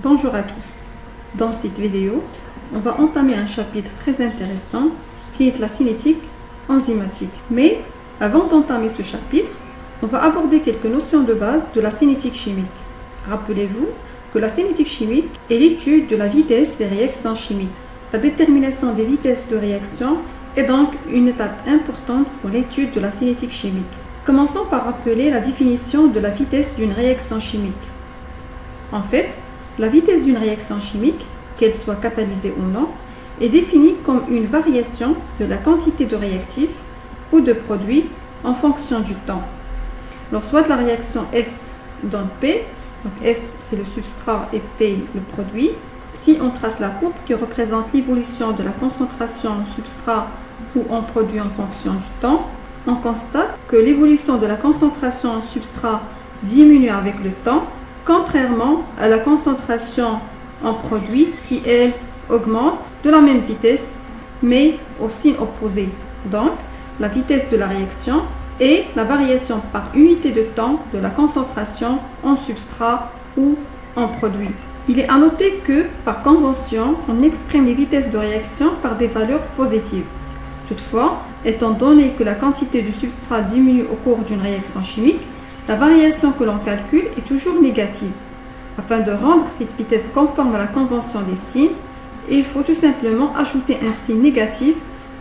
Bonjour à tous. Dans cette vidéo, on va entamer un chapitre très intéressant qui est la cinétique enzymatique. Mais avant d'entamer ce chapitre, on va aborder quelques notions de base de la cinétique chimique. Rappelez-vous que la cinétique chimique est l'étude de la vitesse des réactions chimiques. La détermination des vitesses de réaction est donc une étape importante pour l'étude de la cinétique chimique. Commençons par rappeler la définition de la vitesse d'une réaction chimique. En fait, la vitesse d'une réaction chimique, qu'elle soit catalysée ou non, est définie comme une variation de la quantité de réactif ou de produit en fonction du temps. Alors, soit la réaction S donne P, donc S c'est le substrat et P le produit. Si on trace la courbe qui représente l'évolution de la concentration en substrat ou en produit en fonction du temps, on constate que l'évolution de la concentration en substrat diminue avec le temps, contrairement à la concentration en produit qui, elle, augmente de la même vitesse, mais au signe opposé. Donc, la vitesse de la réaction est la variation par unité de temps de la concentration en substrat ou en produit. Il est à noter que, par convention, on exprime les vitesses de réaction par des valeurs positives. Toutefois, étant donné que la quantité de substrat diminue au cours d'une réaction chimique, la variation que l'on calcule est toujours négative. Afin de rendre cette vitesse conforme à la convention des signes, il faut tout simplement ajouter un signe négatif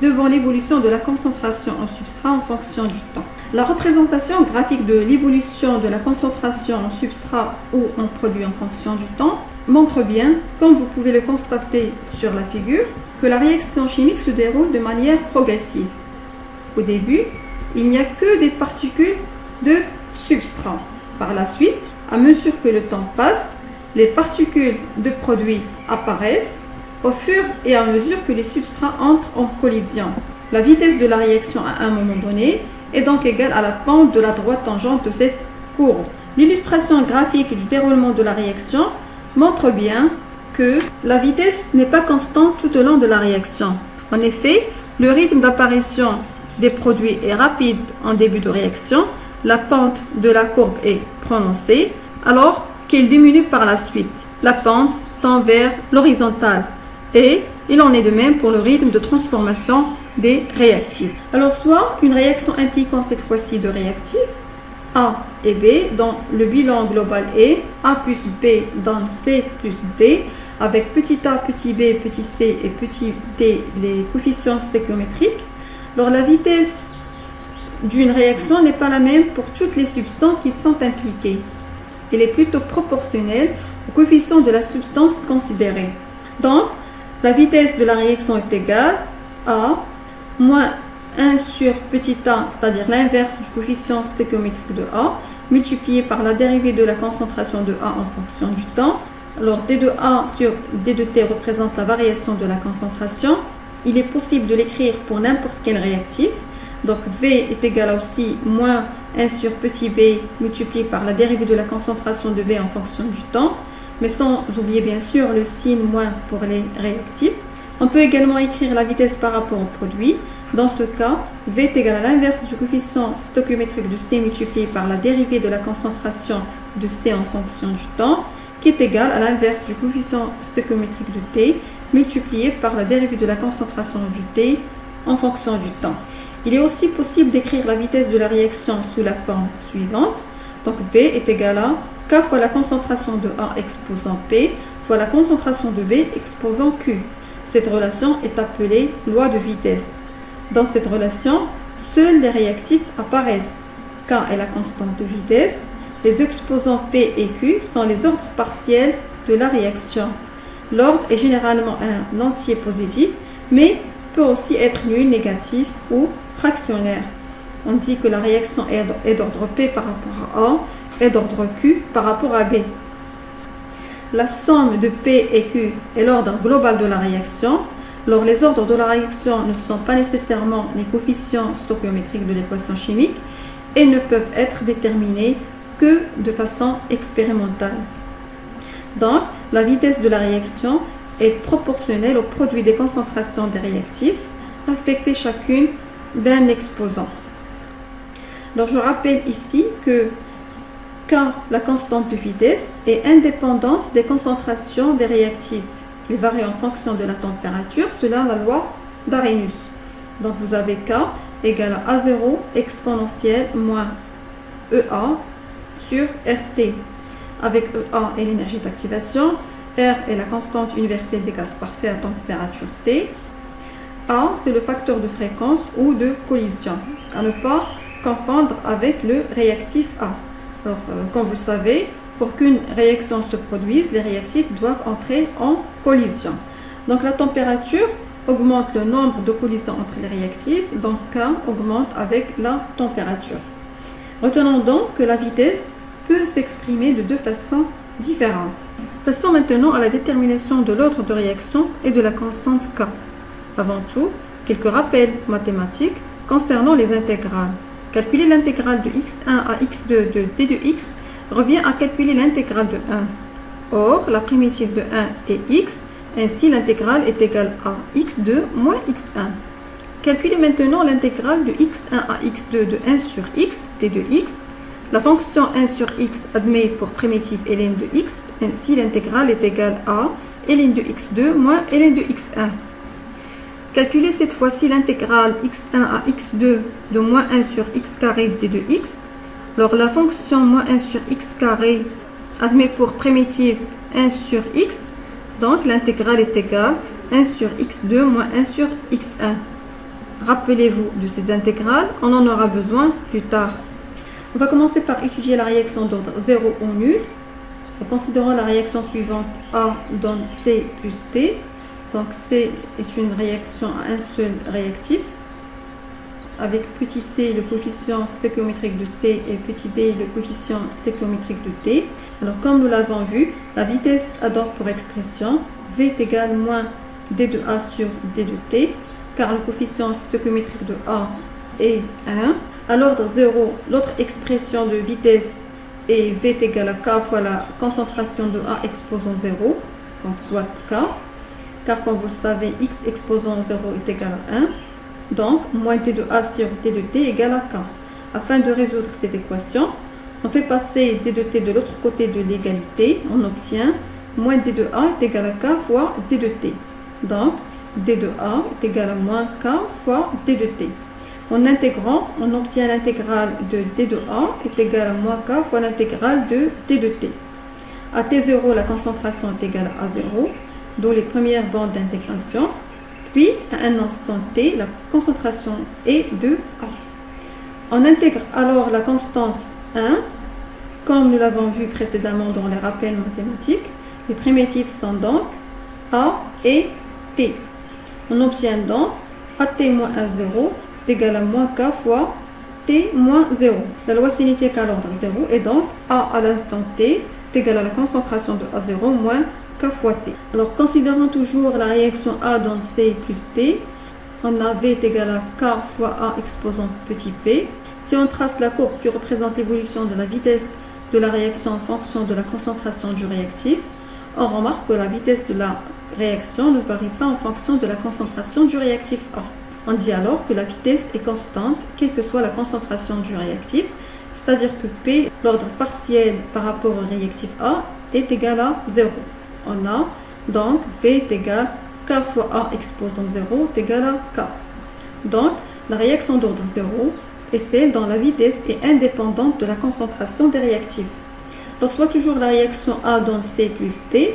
devant l'évolution de la concentration en substrat en fonction du temps. La représentation graphique de l'évolution de la concentration en substrat ou en produit en fonction du temps montre bien, comme vous pouvez le constater sur la figure, que la réaction chimique se déroule de manière progressive. Au début, il n'y a que des particules de substrat. Par la suite, à mesure que le temps passe, les particules de produits apparaissent au fur et à mesure que les substrats entrent en collision. La vitesse de la réaction à un moment donné est donc égale à la pente de la droite tangente de cette courbe. L'illustration graphique du déroulement de la réaction montre bien que la vitesse n'est pas constante tout au long de la réaction. En effet, le rythme d'apparition des produits est rapide en début de réaction, la pente de la courbe est prononcée, alors qu'elle diminue par la suite. La pente tend vers l'horizontale et il en est de même pour le rythme de transformation des réactifs. Alors, soit une réaction impliquant cette fois-ci de réactifs A et B, dont le bilan global est A plus B donne C plus D, avec petit a, petit b, petit c et petit d les coefficients stéchiométriques. Alors, la vitesse d'une réaction n'est pas la même pour toutes les substances qui sont impliquées. Elle est plutôt proportionnelle au coefficient de la substance considérée. Donc, la vitesse de la réaction est égale à moins 1 sur petit a, c'est-à-dire l'inverse du coefficient stéchiométrique de A, multiplié par la dérivée de la concentration de A en fonction du temps. Alors, d de A sur d de T représente la variation de la concentration. Il est possible de l'écrire pour n'importe quel réactif. Donc, V est égal à aussi moins 1 sur petit b multiplié par la dérivée de la concentration de B en fonction du temps, mais sans oublier bien sûr le signe moins pour les réactifs. On peut également écrire la vitesse par rapport au produit. Dans ce cas, V est égal à l'inverse du coefficient stéchiométrique de C multiplié par la dérivée de la concentration de C en fonction du temps, qui est égal à l'inverse du coefficient stéchiométrique de T multiplié par la dérivée de la concentration du T en fonction du temps. Il est aussi possible d'écrire la vitesse de la réaction sous la forme suivante. Donc, V est égal à K fois la concentration de A exposant P fois la concentration de B exposant Q. Cette relation est appelée loi de vitesse. Dans cette relation, seuls les réactifs apparaissent. K est la constante de vitesse. Les exposants P et Q sont les ordres partiels de la réaction. L'ordre est généralement un entier positif, mais peut aussi être nul, négatif ou fractionnaire. On dit que la réaction est d'ordre P par rapport à A et d'ordre Q par rapport à B. La somme de P et Q est l'ordre global de la réaction. Alors, les ordres de la réaction ne sont pas nécessairement les coefficients stéchiométriques de l'équation chimique et ne peuvent être déterminés que de façon expérimentale. Donc, la vitesse de la réaction est proportionnelle au produit des concentrations des réactifs affectées chacune d'un exposant. Alors, je rappelle ici que K, la constante de vitesse, est indépendante des concentrations des réactifs. Il varie en fonction de la température selon la loi d'Arrhenius. Donc vous avez K égale à A0 exponentielle moins EA sur RT. Avec EA est l'énergie d'activation, R est la constante universelle des gaz parfaits à température T. A, c'est le facteur de fréquence ou de collision, à ne pas confondre avec le réactif A. Alors, comme vous le savez, pour qu'une réaction se produise, les réactifs doivent entrer en collision. Donc la température augmente le nombre de collisions entre les réactifs, donc K augmente avec la température. Retenons donc que la vitesse peut s'exprimer de deux façons différentes. Passons maintenant à la détermination de l'ordre de réaction et de la constante K. Avant tout, quelques rappels mathématiques concernant les intégrales. Calculer l'intégrale de x1 à x2 de d de x revient à calculer l'intégrale de 1. Or, la primitive de 1 est x, ainsi l'intégrale est égale à x2 moins x1. Calculez maintenant l'intégrale de x1 à x2 de 1 sur x, d de x. La fonction 1 sur x admet pour primitive ln de x, ainsi l'intégrale est égale à ln de x2 moins ln de x1. Calculez cette fois-ci l'intégrale x1 à x2 de moins 1 sur x carré d de x. Alors la fonction moins 1 sur x carré admet pour primitive 1 sur x, donc l'intégrale est égale à 1 sur x2 moins 1 sur x1. Rappelez-vous de ces intégrales, on en aura besoin plus tard. On va commencer par étudier la réaction d'ordre 0 ou nul. Considérons la réaction suivante, A donne C plus D. Donc C est une réaction à un seul réactif. Avec petit c le coefficient stéchiométrique de C et petit d le coefficient stéchiométrique de D. Alors comme nous l'avons vu, la vitesse a donc pour expression V est égal moins d de A sur d de T, car le coefficient stéchiométrique de A est 1. À l'ordre 0, l'autre expression de vitesse est V est égal à K fois la concentration de A exposant 0, donc soit K. Car comme vous le savez, x exposant 0 est égal à 1. Donc, moins d de A sur d de T égale à K. Afin de résoudre cette équation, on fait passer d de T de l'autre côté de l'égalité. On obtient moins d de A est égal à K fois d de T. Donc, d de A est égal à moins K fois d de T. En intégrant, on obtient l'intégrale de d de A est égale à moins K fois l'intégrale de d de T. À T0, la concentration est égale à 0, d'où les premières bandes d'intégration. Puis, à un instant t, la concentration est de A. On intègre alors la constante 1, comme nous l'avons vu précédemment dans les rappels mathématiques. Les primitives sont donc A et T. On obtient donc AT moins 1, 0 est égal à moins K fois T moins 0. La loi cinétique à l'ordre 0 est donc A à l'instant T est égal à la concentration de A0 moins K fois T. Alors, considérons toujours la réaction A donne C plus T. On a V est égal à K fois A exposant petit p. Si on trace la courbe qui représente l'évolution de la vitesse de la réaction en fonction de la concentration du réactif, on remarque que la vitesse de la réaction ne varie pas en fonction de la concentration du réactif A. On dit alors que la vitesse est constante, quelle que soit la concentration du réactif, c'est-à-dire que P, l'ordre partiel par rapport au réactif A, est égal à 0. On a donc V est égal à K fois A exposant 0 est égal à K. Donc, la réaction d'ordre 0 est celle dont la vitesse est indépendante de la concentration des réactifs. Alors, soit toujours la réaction A donne C plus T,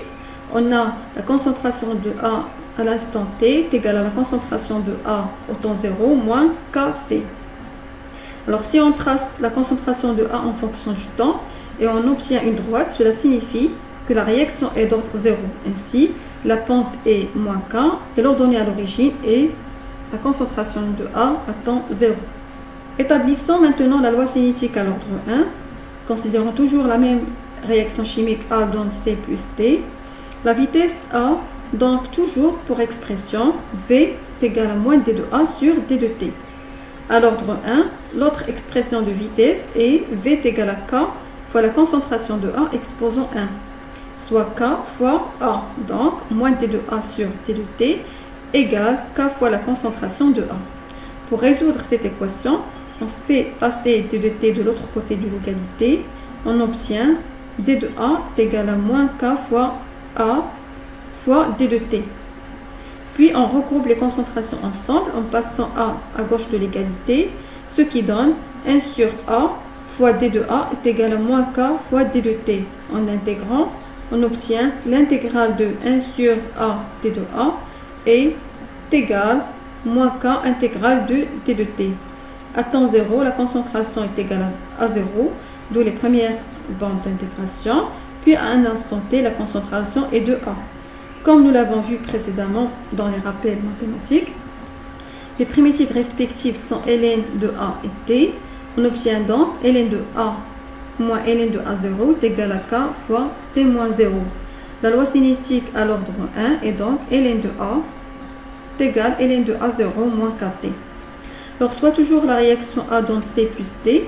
on a la concentration de A à l'instant T est égale à la concentration de A au temps 0 moins KT. Alors, si on trace la concentration de A en fonction du temps et on obtient une droite, cela signifie que la réaction est d'ordre 0. Ainsi, la pente est moins K et l'ordonnée à l'origine est la concentration de A à temps 0. Établissons maintenant la loi cinétique à l'ordre 1. Considérons toujours la même réaction chimique A donne C plus T. La vitesse A, donc toujours pour expression V est égal à moins d de A sur d de T. À l'ordre 1, l'autre expression de vitesse est V est égal à K fois la concentration de A exposant 1. Soit K fois A, donc moins d de A sur d de T égale K fois la concentration de A. Pour résoudre cette équation, on fait passer d de T de l'autre côté de l'égalité on obtient d de A est égal à moins K fois A fois d de T. Puis on regroupe les concentrations ensemble en passant A à gauche de l'égalité, ce qui donne 1 sur A fois d de A est égal à moins K fois d de T. En intégrant, on obtient l'intégrale de 1 sur A d de A est égale moins K intégrale de d de T. À temps 0, la concentration est égale à 0, d'où les premières bandes d'intégration. Puis à un instant T, la concentration est de A. Comme nous l'avons vu précédemment dans les rappels mathématiques, les primitives respectives sont ln de A et T. On obtient donc ln de A moins ln de A0 est égal à K fois T moins 0. La loi cinétique à l'ordre 1 est donc ln de A est égal à ln de A0 moins KT. Alors, soit toujours la réaction A donne C plus D.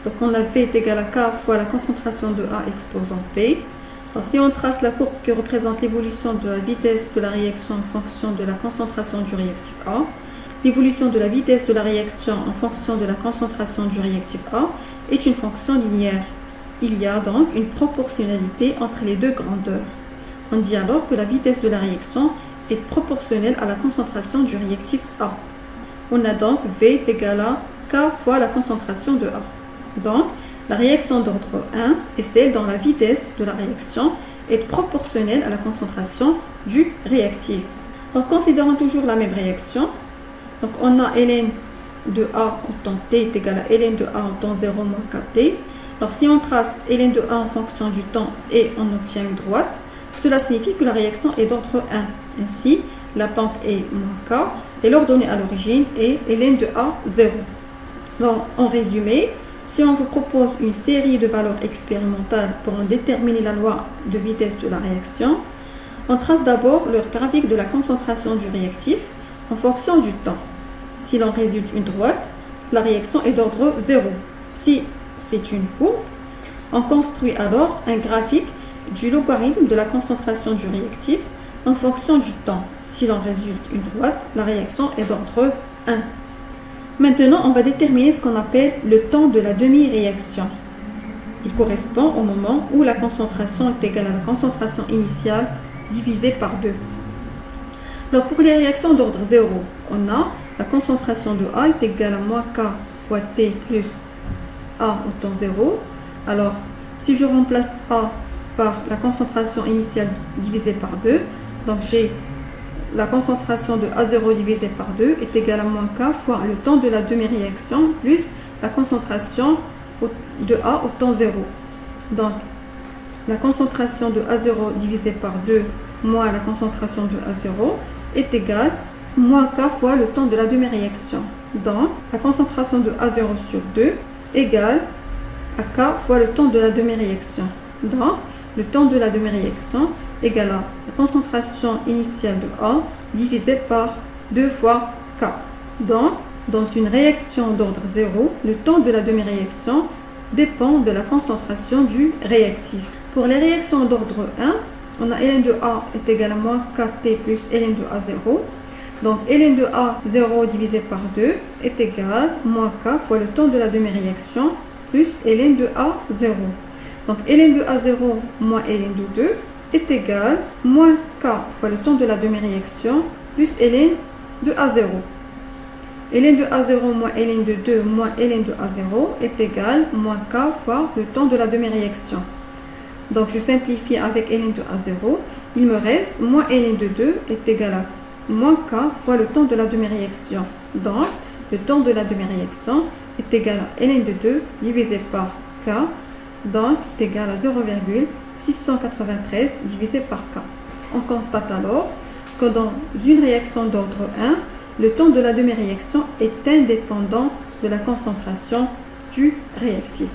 Donc, on a V est égal à K fois la concentration de A exposant P. Alors, si on trace la courbe qui représente l'évolution de la vitesse de la réaction en fonction de la concentration du réactif A, l'évolution de la vitesse de la réaction en fonction de la concentration du réactif A est une fonction linéaire. Il y a donc une proportionnalité entre les deux grandeurs. On dit alors que la vitesse de la réaction est proportionnelle à la concentration du réactif A. On a donc V est égal à K fois la concentration de A. Donc, la réaction d'ordre 1 est celle dont la vitesse de la réaction est proportionnelle à la concentration du réactif. Alors, considérons toujours la même réaction. Donc, on a ln de A au temps t est égal à ln de A au temps 0 moins kt. Alors, si on trace ln de A en fonction du temps et on obtient une droite, cela signifie que la réaction est d'ordre 1. Ainsi, la pente est moins k et l'ordonnée à l'origine est ln de A 0. Donc, en résumé, si on vous propose une série de valeurs expérimentales pour en déterminer la loi de vitesse de la réaction, on trace d'abord leur graphique de la concentration du réactif en fonction du temps. Si l'on résulte une droite, la réaction est d'ordre 0. Si c'est une courbe, on construit alors un graphique du logarithme de la concentration du réactif en fonction du temps. Si l'on résulte une droite, la réaction est d'ordre 1. Maintenant, on va déterminer ce qu'on appelle le temps de la demi-réaction. Il correspond au moment où la concentration est égale à la concentration initiale divisée par 2. Alors, pour les réactions d'ordre 0, on a la concentration de A est égale à moins K fois T plus A au temps 0. Alors, si je remplace A par la concentration initiale divisée par 2, donc j'ai la concentration de A0 divisée par 2 est égale à moins K fois le temps de la demi-réaction plus la concentration de A au temps 0. Donc, la concentration de A0 divisée par 2 moins la concentration de A0 est égale à moins K fois le temps de la demi-réaction. Donc, la concentration de A0 sur 2 égale à K fois le temps de la demi-réaction. Donc, le temps de la demi-réaction égale à la concentration initiale de A divisée par 2 fois K. Donc, dans une réaction d'ordre 0, le temps de la demi-réaction dépend de la concentration du réactif. Pour les réactions d'ordre 1, on a ln de A est égal à moins Kt plus ln de A0. Donc, ln de A0 divisé par 2 est égal à moins K fois le temps de la demi-réaction plus ln de A0. Donc, ln de A0 moins ln de 2 est égal à moins K fois le temps de la demi-réaction plus ln de A0. ln de A0 moins ln de 2 moins ln de A0 est égal à moins K fois le temps de la demi-réaction. Donc, je simplifie avec ln de A0. Il me reste moins ln de 2 est égal à moins K fois le temps de la demi-réaction. Donc, le temps de la demi-réaction est égal à ln de 2 divisé par K. Donc, est égal à 0,693 divisé par K. On constate alors que dans une réaction d'ordre 1, le temps de la demi-réaction est indépendant de la concentration du réactif.